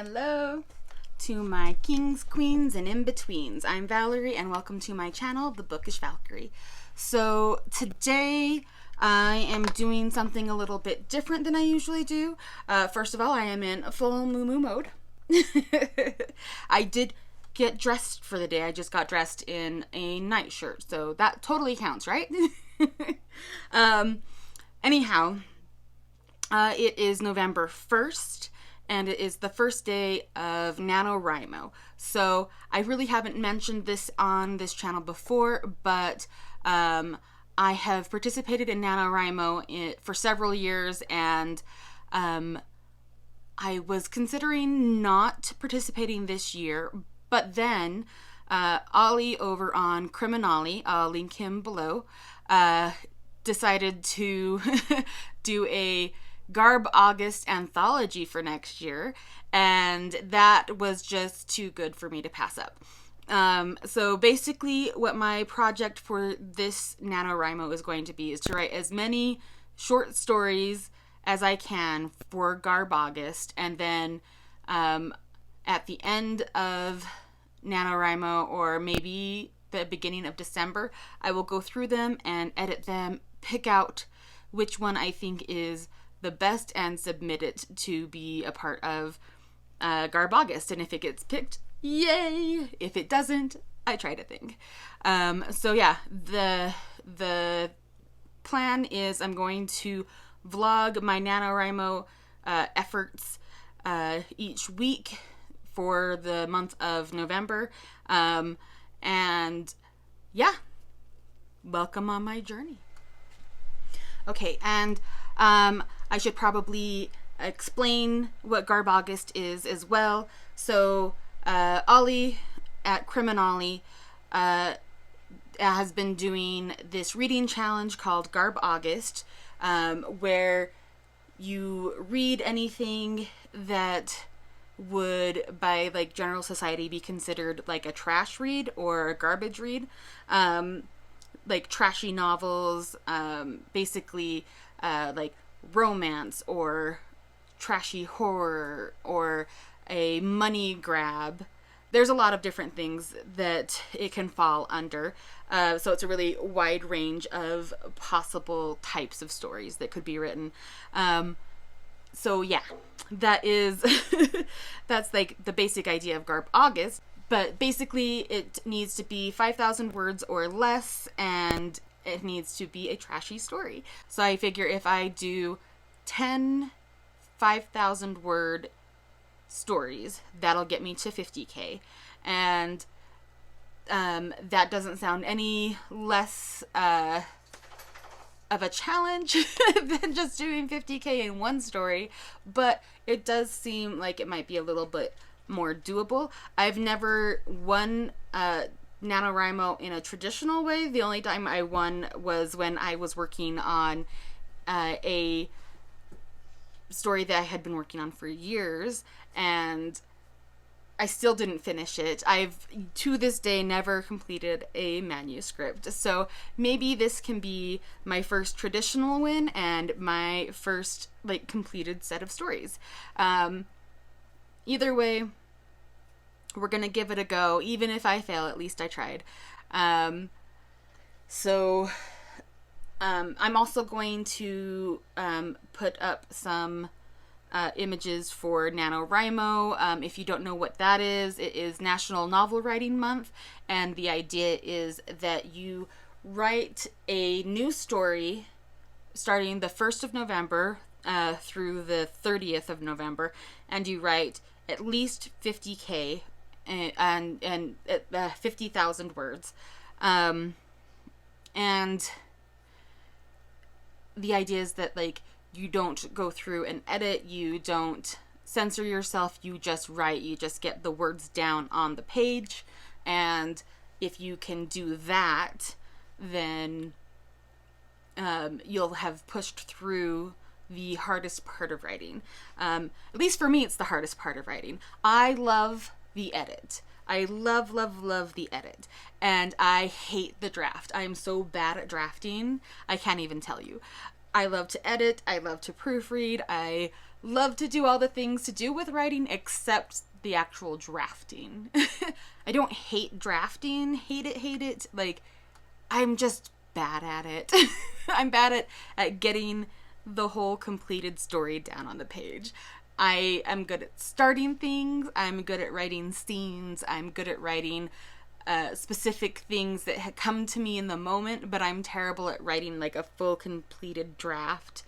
Hello to my kings, queens, and in-betweens. I'm Valerie and welcome to my channel, The Bookish Valkyrie. So today I am doing something a little bit different than I usually do. First of all, I am in full moo mode. I did get dressed for the day. I just got dressed in a nightshirt, so that totally counts, right? Anyhow, it is November 1st. And it is the first day of NaNoWriMo. So I really haven't mentioned this on this channel before, but I have participated in NaNoWriMo for several years, and I was considering not participating this year, but then Ollie over on Criminali, I'll link him below, decided to do a Garbology anthology for next year, and that was just too good for me to pass up. So basically what my project for this NaNoWriMo is going to be is to write as many short stories as I can for Garbology, and then at the end of NaNoWriMo, or maybe the beginning of December, I will go through them and edit them, pick out which one I think is the best, and submit it to be a part of Garbology. And if it gets picked, yay! If it doesn't, I tried a thing. So yeah, the plan is I'm going to vlog my NaNoWriMo efforts each week for the month of November. And yeah, welcome on my journey. Okay, and I should probably explain what Garbology is as well. So Ollie at Criminali has been doing this reading challenge called Garbology, where you read anything that would, by like general society, be considered like a trash read or a garbage read. Like trashy novels, basically like romance or trashy horror or a money grab. There's a lot of different things that it can fall under. So it's a really wide range of possible types of stories that could be written. So yeah, that is, that's like the basic idea of Garbology. But basically it needs to be 5,000 words or less, and it needs to be a trashy story. So I figure if I do 10 5,000 word stories, that'll get me to 50K. And that doesn't sound any less of a challenge than just doing 50K in one story, but it does seem like it might be a little bit more doable. I've never won NaNoWriMo in a traditional way. The only time I won was when I was working on a story that I had been working on for years, and I still didn't finish it. I've, to this day, never completed a manuscript. So maybe this can be my first traditional win and my first like completed set of stories. Either way, we're gonna give it a go. Even if I fail, at least I tried. So I'm also going to put up some images for NaNoWriMo. If you don't know what that is, it is National Novel Writing Month, and the idea is that you write a new story starting the 1st of November through the 30th of November, and you write at least 50K and 50,000 words. And the idea is that like you don't go through and edit, you don't censor yourself, you just write, you just get the words down on the page. And if you can do that, then you'll have pushed through the hardest part of writing. At least for me, it's the hardest part of writing. I love the edit. I love the edit. And I hate the draft. I am so bad at drafting, I can't even tell you. I love to edit. I love to proofread. I love to do all the things to do with writing except the actual drafting. I don't hate drafting, hate it. Like, I'm just bad at it. I'm bad at getting the whole completed story down on the page. I am good at starting things. I'm good at writing scenes. I'm good at writing specific things that had come to me in the moment, but I'm terrible at writing like a full completed draft.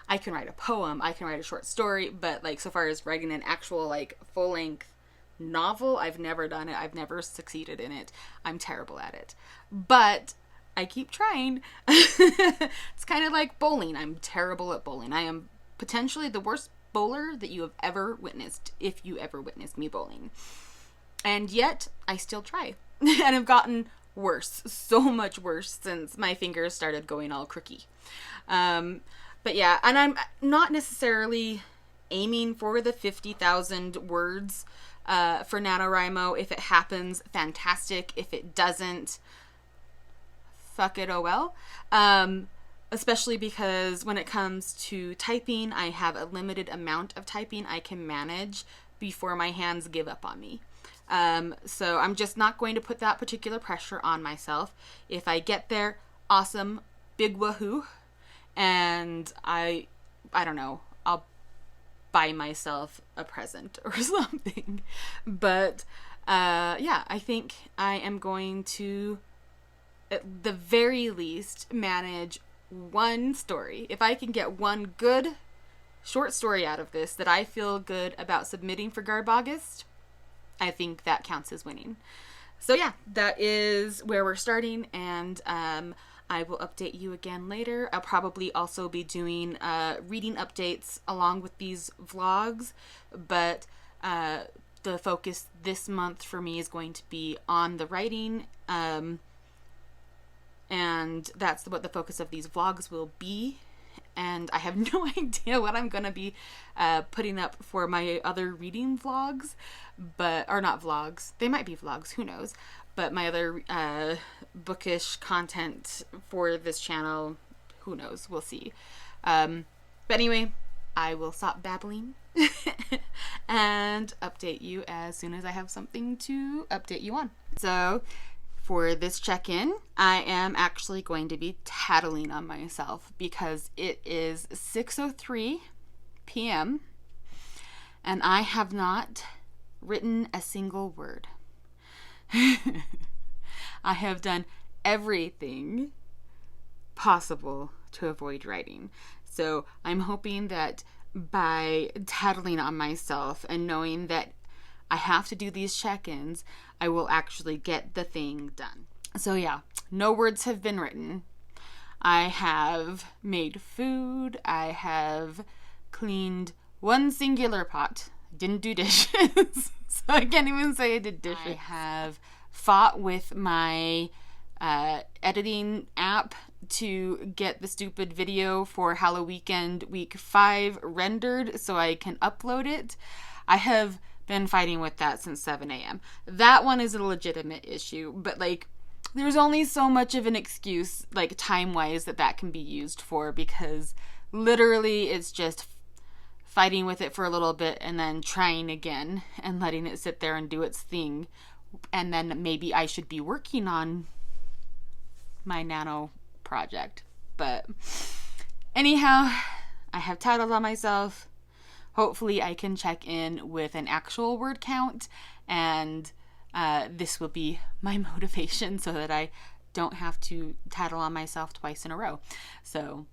I can write a poem, I can write a short story, but like so far as writing an actual like full length novel, I've never done it. I've never succeeded in it. I'm terrible at it, but I keep trying. It's kind of like bowling. I'm terrible at bowling. I am potentially the worst bowler that you have ever witnessed, if you ever witnessed me bowling. And yet, I still try. And have gotten worse. So much worse since my fingers started going all crooky. But yeah, and I'm not necessarily aiming for the 50,000 words for NaNoWriMo. If it happens, fantastic. If it doesn't, fuck it, oh well. Especially because when it comes to typing, I have a limited amount of typing I can manage before my hands give up on me. So I'm just not going to put that particular pressure on myself. If I get there, awesome, big woohoo. And I don't know, I'll buy myself a present or something. But, yeah, I think I am going to, at the very least, manage one story. If I can get one good short story out of this that I feel good about submitting for Garbology, I think that counts as winning. So yeah, that is where we're starting, and I will update you again later. I'll probably also be doing reading updates along with these vlogs, but the focus this month for me is going to be on the writing, and that's what the focus of these vlogs will be. And I have no idea what I'm going to be putting up for my other reading vlogs, or not vlogs. They might be vlogs, who knows. But my other bookish content for this channel, who knows, we'll see. But anyway, I will stop babbling and update you as soon as I have something to update you on. So, for this check-in, I am actually going to be tattling on myself because it is 6:03 p.m. and I have not written a single word. I have done everything possible to avoid writing. So I'm hoping that by tattling on myself and knowing that I have to do these check-ins, I will actually get the thing done. So yeah, no words have been written. I have made food. I have cleaned one singular pot. Didn't do dishes. So I can't even say I did dishes. I have fought with my editing app to get the stupid video for Halloween week 5 rendered so I can upload it. I have been fighting with that since 7 a.m. That one is a legitimate issue, but like there's only so much of an excuse, like time-wise, that can be used for, because literally it's just fighting with it for a little bit and then trying again and letting it sit there and do its thing. And then maybe I should be working on my Nano project. But anyhow, I have tattled on myself. Hopefully I can check in with an actual word count, and this will be my motivation so that I don't have to tattle on myself twice in a row. So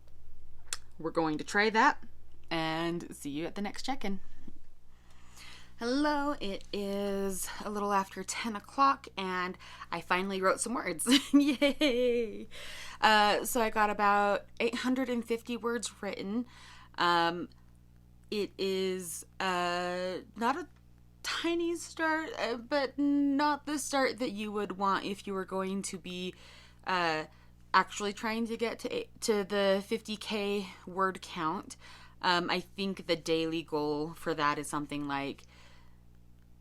we're going to try that and see you at the next check-in. Hello, it is a little after 10 o'clock and I finally wrote some words. Yay! So I got about 850 words written. It is not a tiny start, but not the start that you would want if you were going to be actually trying to get to the 50k word count. I think the daily goal for that is something like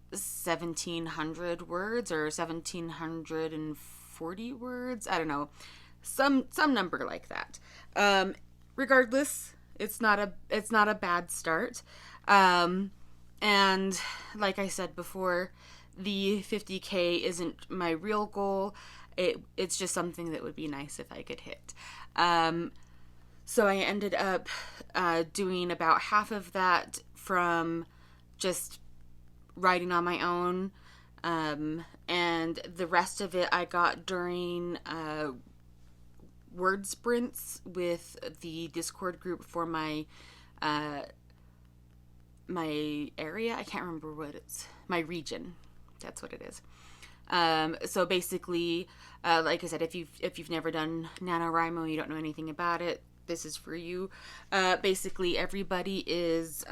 1,700 words or 1,740 words. I don't know. Some number like that. Regardless, it's not a bad start. And like I said before, the 50K isn't my real goal. It's just something that would be nice if I could hit. So I ended up doing about half of that from just writing on my own. And the rest of it I got during word sprints with the Discord group for my my area. I can't remember what it's, my region. That's what it is. So basically, like I said, if you've never done NaNoWriMo, you don't know anything about it, this is for you. Basically, everybody is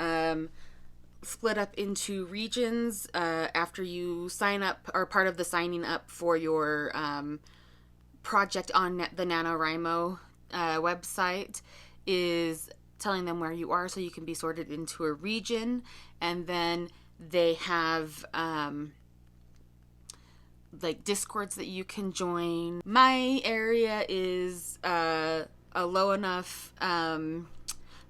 split up into regions after you sign up, or part of the signing up for your project on the NaNoWriMo website is telling them where you are so you can be sorted into a region. And then they have like Discords that you can join. My area is a low enough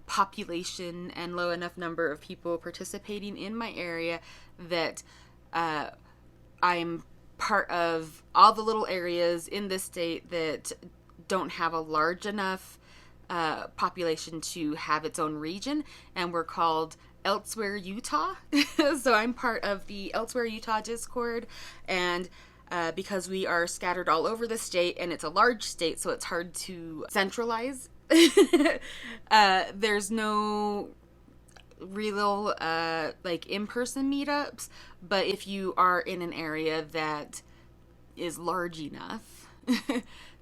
population and low enough number of people participating in my area that I'm part of all the little areas in this state that don't have a large enough population to have its own region, and we're called Elsewhere Utah. So I'm part of the Elsewhere Utah Discord, and because we are scattered all over the state, and it's a large state, so it's hard to centralize. There's no real like in-person meetups, but if you are in an area that is large enough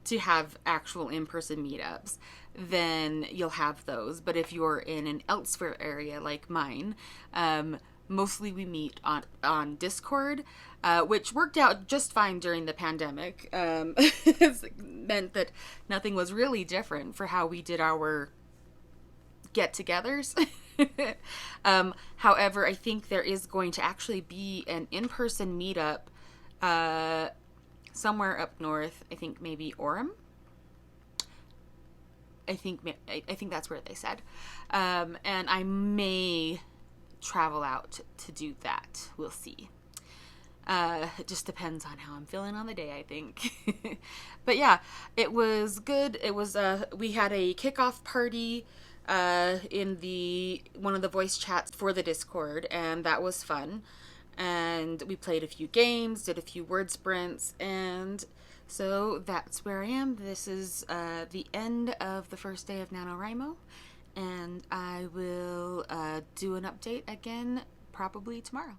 to have actual in-person meetups, then you'll have those. But if you're in an elsewhere area like mine, mostly we meet on Discord, which worked out just fine during the pandemic. It meant that nothing was really different for how we did our get-togethers. However, I think there is going to actually be an in-person meetup somewhere up north. I think maybe Orem. I think that's where they said. And I may travel out to do that. We'll see. It just depends on how I'm feeling on the day, I think. But yeah, it was good. It was we had a kickoff party in one of the voice chats for the Discord, and that was fun. And we played a few games, did a few word sprints, and so that's where I am. This is the end of the first day of NaNoWriMo, and I will do an update again probably tomorrow.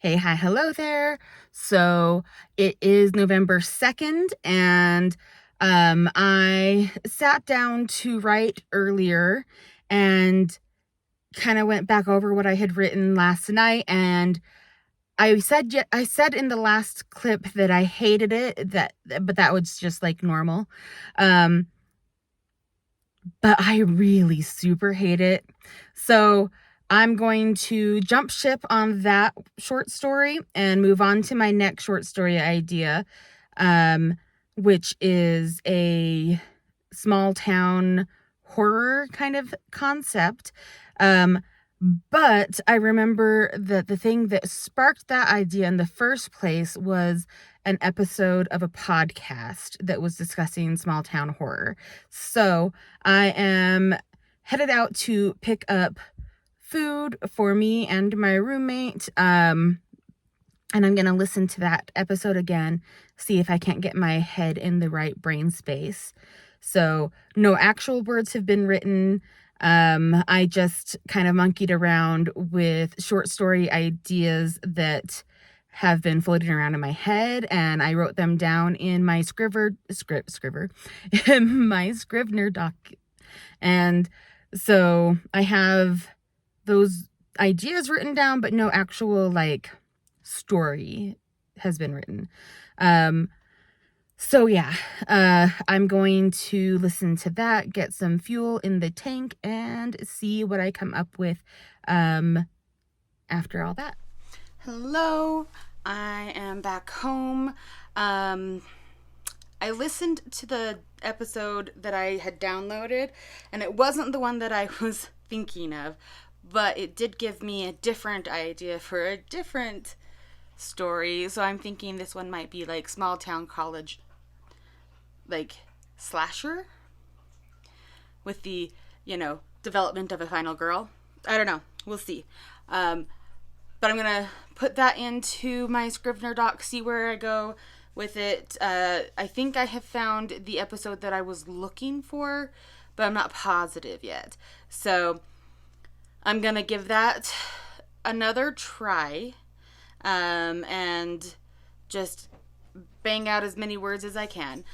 Hey, hi, hello there. So it is November 2nd, and I sat down to write earlier and kind of went back over what I had written last night, and I said in the last clip that I hated it, but that was just like normal. But I really super hate it. So I'm going to jump ship on that short story and move on to my next short story idea, which is a small town horror kind of concept. But I remember that the thing that sparked that idea in the first place was an episode of a podcast that was discussing small town horror. So I am headed out to pick up food for me and my roommate. And I'm going to listen to that episode again, see if I can't get my head in the right brain space. So no actual words have been written. I just kind of monkeyed around with short story ideas that have been floating around in my head, and I wrote them down in my my Scrivener doc. And so I have those ideas written down, but no actual like story has been written. So yeah, I'm going to listen to that, get some fuel in the tank, and see what I come up with after all that. Hello, I am back home. I I listened to the episode that I had downloaded, and it wasn't the one that I was thinking of, but it did give me a different idea for a different story. So I'm thinking this one might be like small town college, like slasher with the, development of a final girl. I don't know. We'll see. But I'm going to put that into my Scrivener doc, see where I go with it. I think I have found the episode that I was looking for, but I'm not positive yet. So I'm going to give that another try, and just bang out as many words as I can.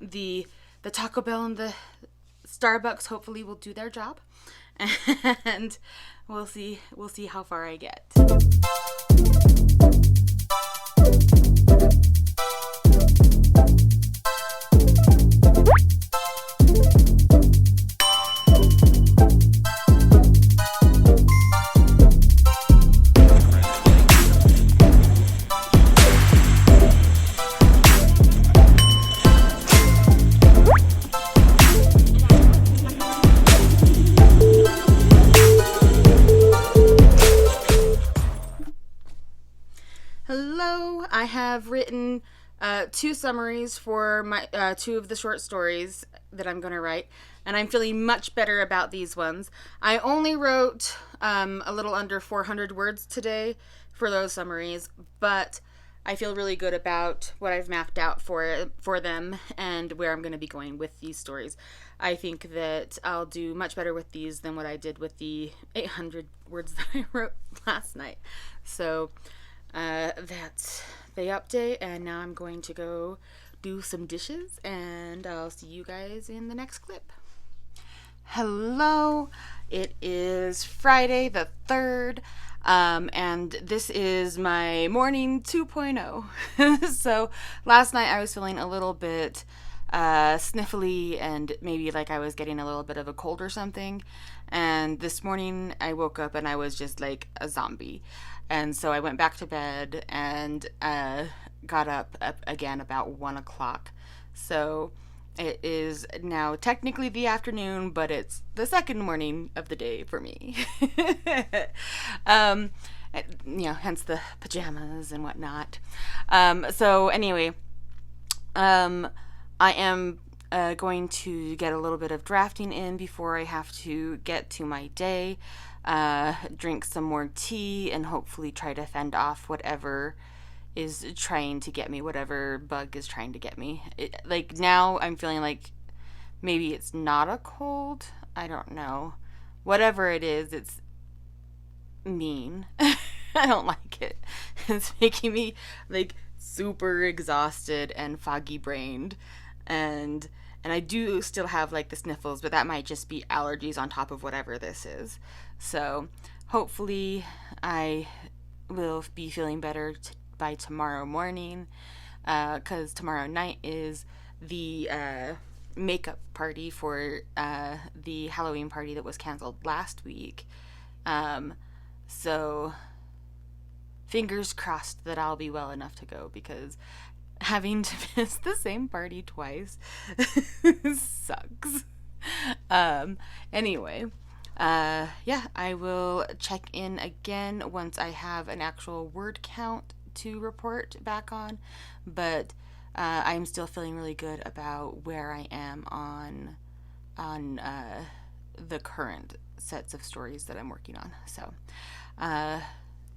The Taco Bell and the Starbucks hopefully will do their job, and we'll see how far I get. Hello, I have written 2 summaries for my 2 of the short stories that I'm going to write, and I'm feeling much better about these ones. I only wrote a little under 400 words today for those summaries, but I feel really good about what I've mapped out for them and where I'm going to be going with these stories. I think that I'll do much better with these than what I did with the 800 words that I wrote last night. So that's the update, and now I'm going to go do some dishes, and I'll see you guys in the next clip. Hello, it is Friday the 3rd, and this is my morning 2.0. So last night I was feeling a little bit sniffly and maybe like I was getting a little bit of a cold or something, and this morning I woke up and I was just like a zombie. And so I went back to bed and got up again about 1 o'clock. So it is now technically the afternoon, but it's the second morning of the day for me. Hence the pajamas and whatnot. So anyway, I am going to get a little bit of drafting in before I have to get to my day. Drink some more tea, and hopefully try to fend off whatever is trying to get me, whatever bug is trying to get me. Like now I'm feeling like maybe it's not a cold. I don't know. Whatever it is, it's mean. I don't like it. It's making me like super exhausted and foggy brained, and I do still have like the sniffles, but that might just be allergies on top of whatever this is. So hopefully I will be feeling better by tomorrow morning, because tomorrow night is the makeup party for the Halloween party that was canceled last week. So fingers crossed that I'll be well enough to go, because having to miss the same party twice sucks. Anyway, I will check in again once I have an actual word count to report back on, but I'm still feeling really good about where I am on the current sets of stories that I'm working on. So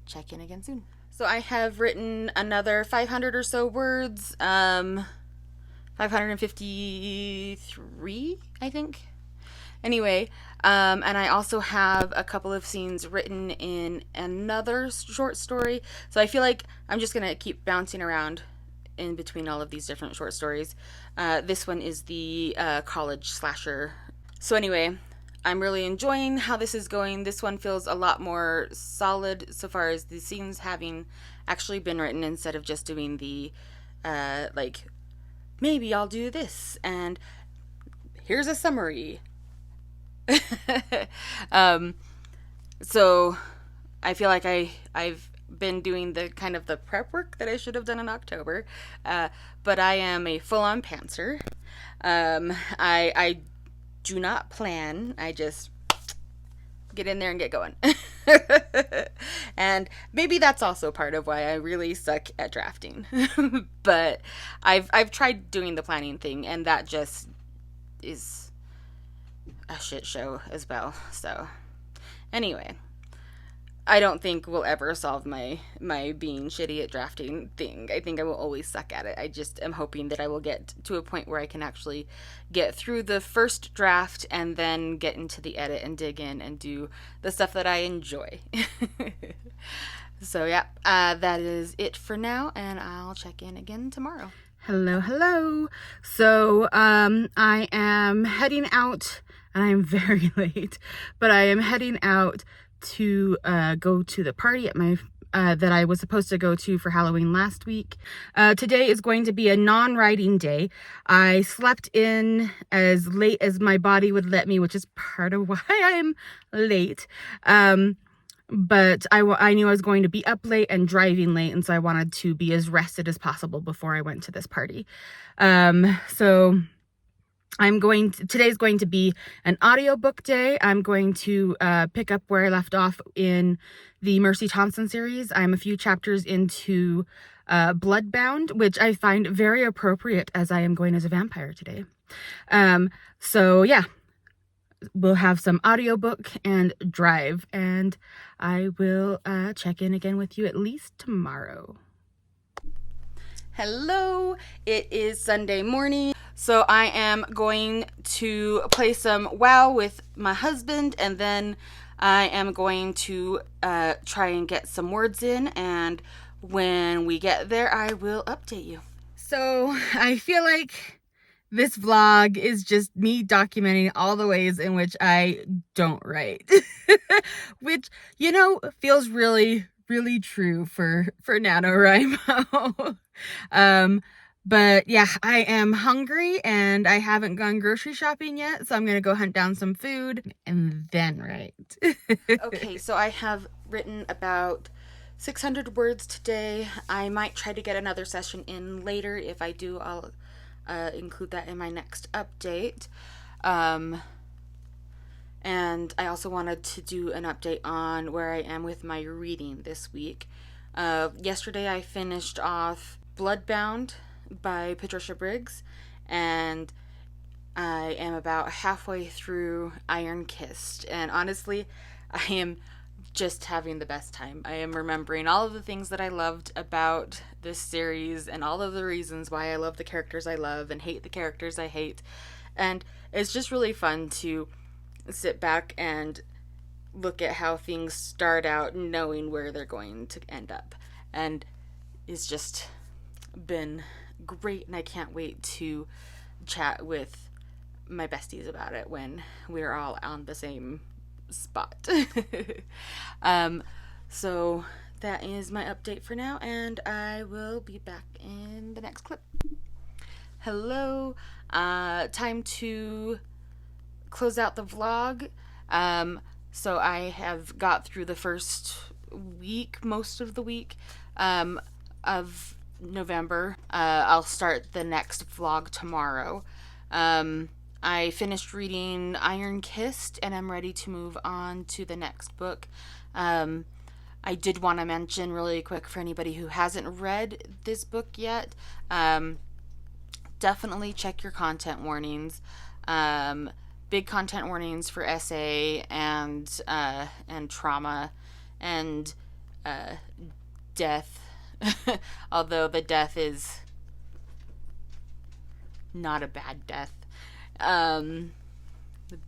check in again soon. So I have written another 500 or so words, 553, I think. Anyway, and I also have a couple of scenes written in another short story. So I feel like I'm just going to keep bouncing around in between all of these different short stories. This one is the college slasher. So anyway, I'm really enjoying how this is going. This one feels a lot more solid so far as the scenes having actually been written, instead of just doing the, maybe I'll do this, and here's a summary. So I feel like I've been doing the kind of the prep work that I should have done in October, but I am a full-on pantser. I do not plan. I just get in there and get going. And maybe that's also part of why I really suck at drafting. But I've tried doing the planning thing, and that just is a shit show as well. So anyway, I don't think we'll ever solve my being shitty at drafting thing. I think I will always suck at it. I just am hoping that I will get to a point where I can actually get through the first draft and then get into the edit and dig in and do the stuff that I enjoy. So yeah, that is it for now, and I'll check in again tomorrow. Hello. So I am heading out, and I'm very late, but I am heading out to go to the party at my that I was supposed to go to for Halloween last week. Today is going to be a non-writing day. I slept in as late as my body would let me, which is part of why I am late. But I knew I was going to be up late and driving late, and so I wanted to be as rested as possible before I went to this party. So today's going to be an audiobook day. I'm going to pick up where I left off in the Mercy Thompson series. I'm a few chapters into Bloodbound, which I find very appropriate as I am going as a vampire today. So yeah, we'll have some audiobook and drive, and I will check in again with you at least tomorrow. Hello, it is Sunday morning. So I am going to play some WoW with my husband, and then I am going to try and get some words in, and when we get there, I will update you. So I feel like this vlog is just me documenting all the ways in which I don't write, which, you know, feels really, really true for NaNoWriMo. But yeah, I am hungry and I haven't gone grocery shopping yet, so I'm gonna go hunt down some food and then write. Okay, so I have written about 600 words today. I might try to get another session in later. If I do, I'll include that in my next update. And I also wanted to do an update on where I am with my reading this week. Yesterday I finished off Bloodbound by Patricia Briggs, and I am about halfway through Iron Kissed, and honestly, I am just having the best time. I am remembering all of the things that I loved about this series and all of the reasons why I love the characters I love and hate the characters I hate, and it's just really fun to sit back and look at how things start out knowing where they're going to end up, and it's just been great, and I can't wait to chat with my besties about it when we're all on the same spot. So that is my update for now, and I will be back in the next clip. Hello, time to close out the vlog. So I have got through the first week, most of the week, of November. I'll start the next vlog tomorrow. I finished reading Iron Kissed, and I'm ready to move on to the next book. I did want to mention really quick for anybody who hasn't read this book yet, definitely check your content warnings. Big content warnings for SA and trauma and death. Although the death is not a bad death.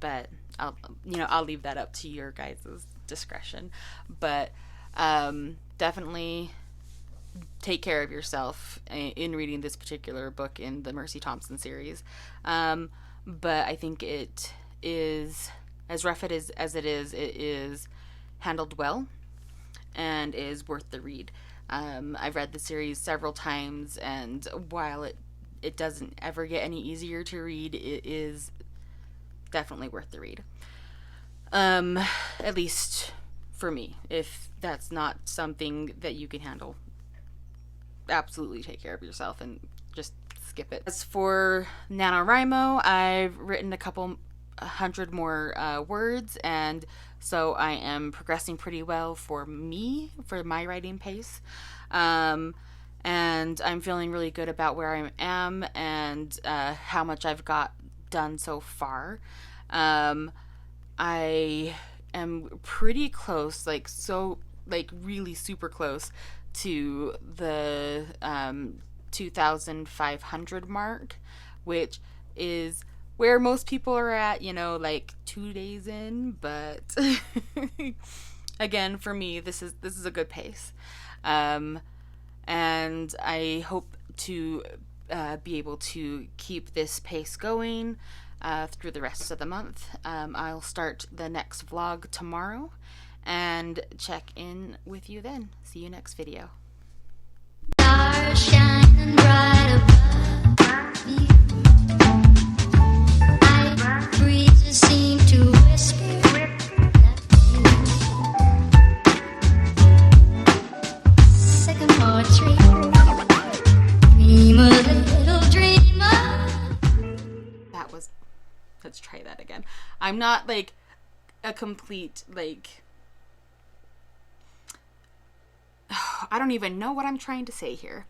But I'll leave that up to your guys' discretion. But definitely take care of yourself in reading this particular book in the Mercy Thompson series. But I think it is, as rough it is handled well and is worth the read. I've read the series several times, and while it doesn't ever get any easier to read, it is definitely worth the read. At least for me. If that's not something that you can handle, absolutely take care of yourself and just skip it. As for NaNoWriMo, I've written a couple hundred more words, and so I am progressing pretty well for my writing pace. And I'm feeling really good about where I am and how much I've got done so far. I am pretty close, really super close to the 2,500 mark, which is where most people are at, 2 days in. But again, for me, this is a good pace, and I hope to be able to keep this pace going through the rest of the month. I'll start the next vlog tomorrow and check in with you then. See you next video. Stars shining bright above me. Night breezes seem to whisper sycamore tree. Dream a little dreamer. Let's try that again. I'm not like a complete I don't even know what I'm trying to say here.